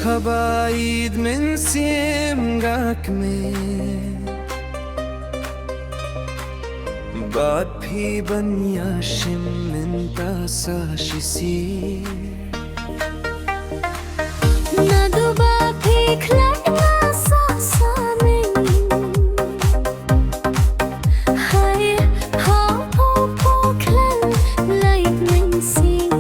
بخبى عيد من سيمغاك में بعد भी बनिया शिमिंता साशिसी नदुबा फिखलना सासामिन हाय हा हो पोखलन लाइट में सिंग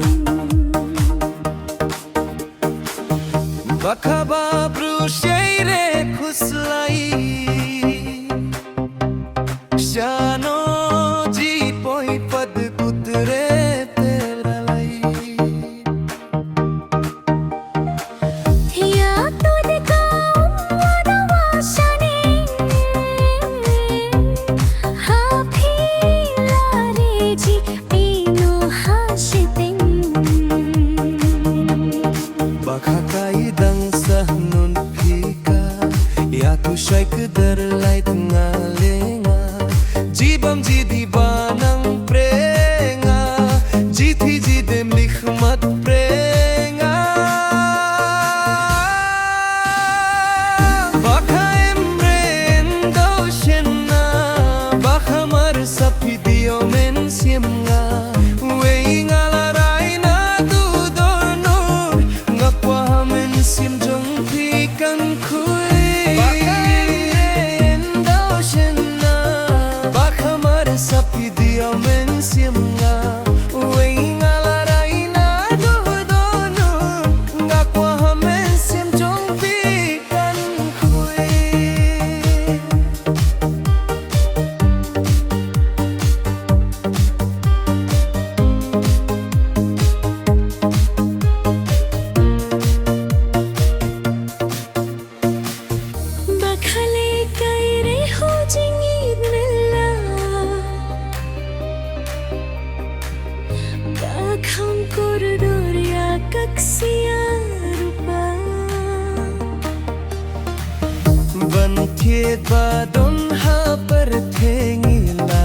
बखबा ब्रुशेरे खुसलाई शानो जी पोई पद कुतरे तेरा लाई या तो दिखाऊं वनवासने हा फिलारे जी पीनो हाशितिंग Baka kaidang sa nun pika Ya tu syai kedar lai tengalenga Jibam jidi banang prenga Jiti jidem likhmat prenga Baka emren dau shenna Baka mar sapi dio men siemnga Weinga larai na du donor Ngakwa men sim jong pi kan kui Baka emren dau shenna Baka mar sapi dio men siemnga Weinga larai na du donor Ngakwa men sim jong pi kan kui Bakhle कइरे हो जिंगीद मिला बखम कोरडोरिया कक्सिया रूपा Ban thiet ba don ha per thengila